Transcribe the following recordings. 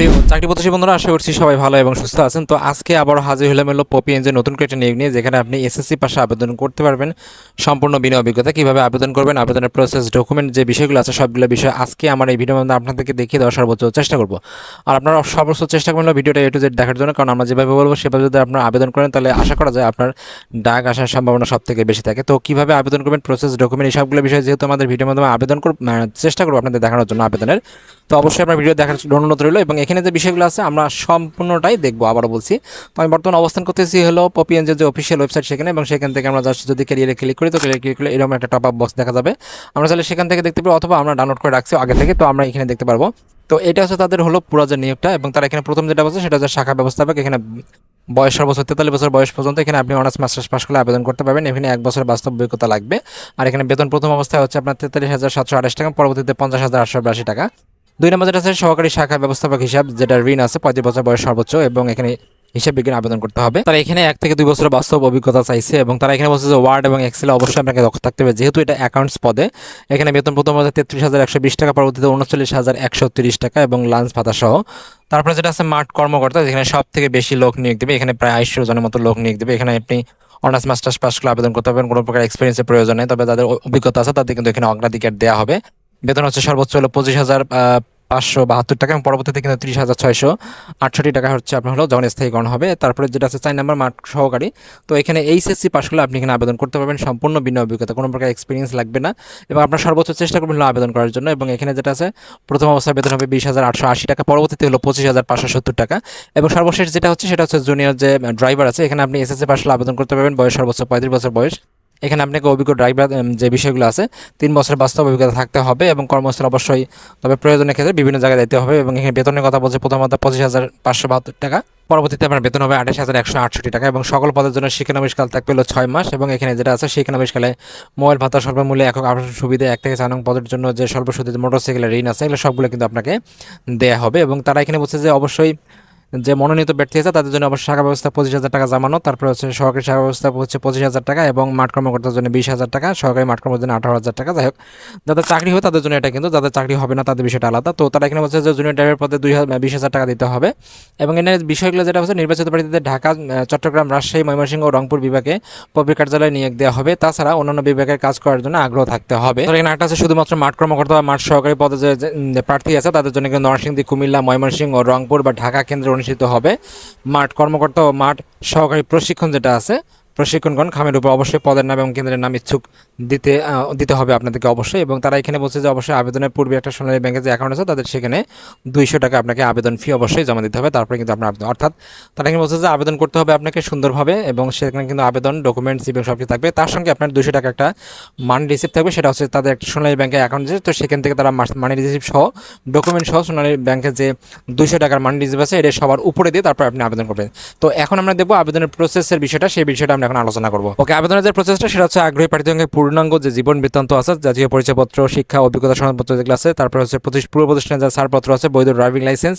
প্রিয় চাকরি প্রত্যাশী বন্ধুরা, আশা করছি সবাই ভালো এবং সুস্থ আছেন। তো আজকে আবার হাজির হলাম হলো পপি এনজের নতুন করে একটা নিয়োগ নিয়ে, যেখানে আপনি এসএসসি পাশে আবেদন করতে পারবেন সম্পূর্ণ বিনা অভিজ্ঞতা। কীভাবে আবেদন করবেন, আবেদনের প্রসেস, ডকুমেন্ট যে বিষয়গুলো আছে সবগুলো বিষয় আজকে আমার এই ভিডিওর মধ্যে আপনাদেরকে দেখিয়ে দেওয়ার সর্বোচ্চ চেষ্টা করব। আর আপনারা সর্বোচ্চ চেষ্টা করবেন ভিডিওটা A to Z দেখার জন্য, কারণ আমরা যেভাবে বলবো সেভাবে যদি আপনারা আবেদন করেন তাহলে আশা করা যায় আপনার ডাক আসার সম্ভাবনা সব থেকে বেশি থাকে। তো কীভাবে আবেদন করবেন, প্রসেস, ডকুমেন্ট, এই সবগুলো বিষয় যেহেতু আমাদের ভিডিওর মাধ্যমে আবেদন চেষ্টা করবো আপনাদের দেখানোর জন্য আবেদনের, তো অবশ্যই আপনার ভিডিও দেখার অনুরোধ রইল। এবং এখানে যে বিষয়গুলো আছে আমরা সম্পূর্ণটাই দেখবো, আবারও বলছি। তো আমি বর্তমানে অবস্থান করতেছি হলো পপি এনজের যে অফিসিয়াল ওয়েবসাইট সেখানে, এবং সেখান থেকে আমরা জাস্ট যদি ক্যারিয়ারে ক্লিক করি তো ক্যারিয়ারে ক্লিক করলে এরকম একটা টপ আপ বক্স দেখা যাবে। আমরা চাইলে সেখান থেকে দেখতে পাবো, অথবা আমরা ডাউনলোড করে রাখছি আগে থেকে, তো আমরা এখানে দেখতে পারবো। তো এটা হচ্ছে তাদের হলো পুরো যে নিয়োগটা, এবং তারা এখানে প্রথম যেটা বলছে সেটা হচ্ছে শাখা ব্যবস্থাপক। এখানে বয়স সর্বোচ্চ 43 বছর বয়স পর্যন্ত এখানে আপনি অনার্স মাস্টার্স পাস করলে আবেদন করতে পারবেন। এখানে 1 বছর বাস্তব অভিজ্ঞতা লাগবে। আর এখানে বেতন প্রথম অবস্থায় হচ্ছে আপনার 43,728 টাকা, পরবর্তীতে 50,882 টাকা। 2 নম্বর যেটা আছে সহকারী শাখা ব্যবস্থাপক হিসাব, যেটা ঋণ আছে 35 বছর বয়স সর্বোচ্চ, এবং এখানে হিসাব বিজ্ঞান আবেদন করতে হবে। তারা এখানে 1 থেকে 2 বছরের বাস্তব অভিজ্ঞতা চাইছে, এবং তারা এখানে বলছে যে ওয়ার্ড এবং এক্সেলে অবশ্যই আপনাকে দক্ষ থাকতে হবে, যেহেতু এটা অ্যাকাউন্টস পদে। এখানে বেতন প্রথম অবস্থায় 33,120 টাকা, পরবর্তীতে 39,130 টাকা এবং লাঞ্চ ভাতা সহ। তারপরে যেটা আছে মাঠ কর্মকর্তা, যেখানে সব থেকে বেশি লোক নিয়োগ দেবে। এখানে প্রায় 250 জনের মতো লোক নিয়োগ দেবে। এখানে আপনি অনার্স মাস্টার্স পাস করলে আবেদন করতে পারবেন, কোনো প্রকার এক্সপিরিয়েন্সের প্রয়োজন নেই, তবে তাদের অভিজ্ঞতা আছে তাদের কিন্তু এখানে অগ্রাধিকার দেওয়া হবে। বেতন হচ্ছে সর্বোচ্চ হলো 25,572 টাকা, এবং পরবর্তীতে কিন্তু 30,668 টাকা হচ্ছে আপনার হলো যখন স্থায়ীকরণ হবে। তারপরে যেটা আছে 4 নম্বর মাঠ সহকারী। তো এখানে এইচএসসি পাস করলে আপনি এখানে আবেদন করতে পারবেন সম্পূর্ণ বিনা অভিজ্ঞতা, কোনো প্রকার এক্সপিরিয়েন্স লাগবে না, এবং আপনার সর্বোচ্চ চেষ্টা করবেন হলো আবেদন করার জন্য। এবং এখানে যেটা আছে প্রথম অবস্থায় বেতন হবে 20,880 টাকা, পরবর্তীতে হলো 25,570 টাকা, এবং সর্বশেষ যেটা হচ্ছে সেটা হচ্ছে জুনিয়র যে ড্রাইভার আছে, এখানে আপনি এসএসসি পাস করলে আবেদন করতে পারবেন। বয়স সর্বোচ্চ 35 বছর বয়স। এখানে আপনাকে অভিজ্ঞ ড্রাইভার যে বিষয়গুলো আছে 3 বছরের বাস্তব অভিজ্ঞতা থাকতে হবে, এবং কর্মস্থল অবশ্যই তবে প্রয়োজনের ক্ষেত্রে বিভিন্ন জায়গায় দিতে হবে। এবং এখানে বেতনের কথা বলছে প্রথমত 25,572 টাকা, পরবর্তীতে আপনার বেতন হবে 28,168 টাকা, এবং সকল পদের জন্য শিক্ষানবিশকাল থাকবে হলো 6 মাস। এবং এখানে যেটা আছে শিক্ষানবিশকালে মোবাইল ভাতা, স্বল্পমূল্যে একক আবাসন সুবিধা, 1 থেকে 4 নং পদের জন্য যে স্বল্প সুবিধা মোটরসাইকেলের ঋণ আছে, এগুলো সবগুলো কিন্তু আপনাকে দেয়া হবে। এবং তারা এখানে বলছে যে অবশ্যই যে মনোনীত ব্যক্তি আছে তাদের জন্য অবশ্যই শাখা ব্যবস্থা 25,000 টাকা জমানো, তারপরে হচ্ছে সহকারী শাখা ব্যবস্থা হচ্ছে 25,000 টাকা, এবং মাঠ কর্মকর্তার জন্য 20,000 টাকা, সহকারী মাঠ কর্মকর্তার জন্য 18,000 টাকা। যাই হোক, যাদের চাকরি হয় তাদের জন্য এটা, কিন্তু যাদের চাকরি হবে না তাদের বিষয়টা আলাদা। তো তারা এখানে বলছে যে জুনিয়র ড্রাইভার পদে 20,000 টাকা দিতে হবে। এবং এর বিষয়গুলো যেটা হচ্ছে নির্বাচিত প্রার্থীদের ঢাকা, চট্টগ্রাম, রাজশাহী, ময়মনসিংহ ও রংপুর বিভাগে পপি কার্যালয়ে নিয়োগ দেওয়া হবে। তাছাড়া অন্যান্য বিভাগের কাজ করার জন্য আগ্রহ থাকতে হবে। তো এখানে একটা আছে শুধুমাত্র মাঠ কর্মকর্তা বা মাঠ সহকারী পদে যে প্রার্থী আছে তাদের জন্য কিন্তু নরসিংদী, কুমিল্লা, ময়মনসিংহ ও রংপুর বা ঢাকা কেন্দ্রে অনুষ্ঠিত হবে। মাঠ কর্মকর্তা ও মাঠ সহকারী প্রশিক্ষণ যেটা আছে, প্রশিক্ষণগণ খামের উপর অবশ্যই পদের নাম এবং কেন্দ্রের নাম ইচ্ছুক দিতে হবে আপনাদেরকে অবশ্যই। এবং তারা এখানে বলছে যে অবশ্যই আবেদনের পূর্বে একটা সোনালী ব্যাংকের যে অ্যাকাউন্ট আছে তাদের সেখানে 200 টাকা আপনাকে আবেদন ফি অবশ্যই জমা দিতে হবে, তারপরে কিন্তু আপনার অর্থাৎ তারা এখানে বলছে যে আবেদন করতে হবে আপনাকে সুন্দরভাবে, এবং সেখানে কিন্তু আবেদন, ডকুমেন্টস এবং সব কিছু থাকবে। তার সঙ্গে আপনার 200 টাকা একটা মানি রিসিপ্ট থাকবে, সেটা হচ্ছে তাদের একটা সোনালী ব্যাংকের অ্যাকাউন্ট আছে, তো সেখান থেকে তারা মানি রিসিপ্ট সহ, ডকুমেন্ট সহ সোনালী ব্যাংকের যে 200 টাকার মানি রিসিপ্ট আছে এটা সবার উপরে দিয়ে তারপর আপনি আবেদন করবেন। তো এখন আমরা দেখবো আবেদনের প্রসেসের বিষয়টা, সেই বিষয়টা আমরা এখন আলোচনা করবো। ওকে, আবেদনের যে প্রসেসটা সেটা হচ্ছে আগ্রহী প্রার্থীকে পূর্ণাঙ্গ যে জীবন বৃত্তান্ত আছে, জাতীয় পরিচয়পত্র, শিক্ষা অভিজ্ঞতা সনদপত্র যেগুলো আছে, তারপর হচ্ছে পূর্ব প্রতিষ্ঠানের যে ছাড়পত্র আছে, বৈধ ড্রাইভিং লাইসেন্স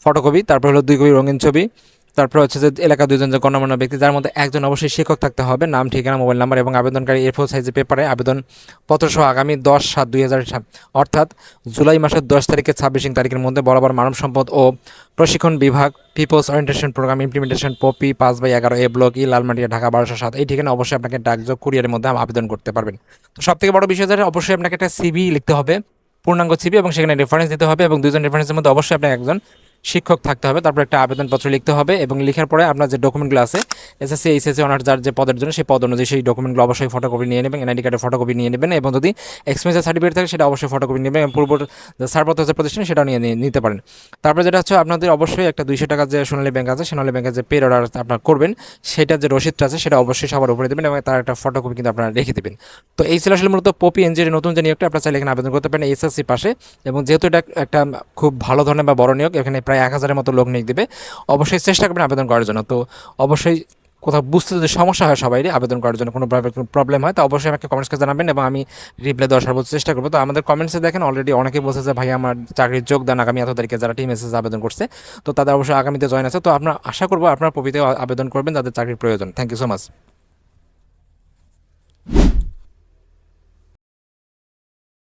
ফটোকপি, তারপর হলো 2 কপি রঙিন ছবি, তারপর হচ্ছে যে এলাকা 2 জন যে গণ্যমান্য ব্যক্তি, যার মধ্যে একজন অবশ্যই শিক্ষক থাকতে হবে, নাম, ঠিকানা, মোবাইল নাম্বার, এবং আবেদনকারী A4 সাইজের পেপারে আবেদন পত্র সহ আগামী 10/7/2000 অর্থাৎ জুলাই মাসের 10 থেকে 26 তারিখের মধ্যে বরাবর মানব সম্পদ ও প্রশিক্ষণ বিভাগ, people's orientation programme implementation, POPI 5/11 A block, Lalmatia, Dhaka 1207, এই ঠিকানা অবশ্যই আপনাকে ডাকযোগ কুরিয়ারের মধ্যে আবেদন করতে পারবেন। তো সবথেকে বড় বিষয় যে অবশ্যই আপনাকে একটা সিভি লিখতে হবে, পূর্ণাঙ্গ সিভি, এবং সেখানে রেফারেন্স দিতে হবে, এবং 2 জন রেফারেন্সের মধ্যে অবশ্যই আপনার একজন শিক্ষক থাকতে হবে। তারপর একটা আবেদনপত্র লিখতে হবে, এবং লেখার পরে আপনার যে ডকুমেন্টগুলো আছে এসএসসি, এইচএসসি, অনার্স যার যে পদের জন্য সেই পদ অনুযায়ী সেই ডকুমেন্টগুলো অবশ্যই ফটোকপি নিয়ে নেবেন, এনআইডি কার্ডের ফটোকপি নিয়ে নেবেন, এবং যদি এক্সপিরিয়েন্স সার্টিফিকেট থাকে সেটা অবশ্যই ফটোকপি নেবেন, এবং পূর্ব যে ছাড়পত্র হচ্ছে প্রতিষ্ঠান সেটাও নিতে পারেন। তারপরে যেটা হচ্ছে আপনাদের অবশ্যই একটা 200 টাকা যে সোনালী ব্যাংক আছে, সোনালী ব্যাংকের যে পে অর্ডার আপনার করবেন সেটা যে রসিদটা আছে সেটা অবশ্যই সবার উপরে দেবেন, এবং তার একটা ফটোকপি কিন্তু আপনারা রেখে দেবেন। তো এই ছিল আসলে মূলত পপি এনজির নতুন যে নিয়োগটা, আপনারা চাইলে এখানে আবেদন করতে পারেন এসএসসি পাশে। এবং যেহেতু এটা একটা খুব ভালো ধরনের বা বড় নিয়োগ, এখানে প্রায় 1000-এর মতো লোক নিয়োগ দেবে, অবশ্যই চেষ্টা করবেন আবেদন করার জন্য। তো অবশ্যই কোথাও বুঝতে যদি সমস্যা হয় সবাই আবেদন করার জন্য কোনো প্রবলেম হয়, তো অবশ্যই আমাকে কমেন্টসকে জানাবেন, এবং আমি রিপ্লাই দেওয়ার সর্বোচ্চ চেষ্টা করবো। তো আমাদের কমেন্টসে দেখেন অলরেডি অনেকেই বলছে যে ভাই আমার চাকরির যোগদান আগামী এত তারিখে, যারা টিম এসএস আবেদন করছে, তো তাদের অবশ্যই আগামীতে জয়েন আছে। তো আপনার আশা করবো আপনার পপিতে আবেদন করবেন যাদের চাকরির প্রয়োজন। Thank you so much.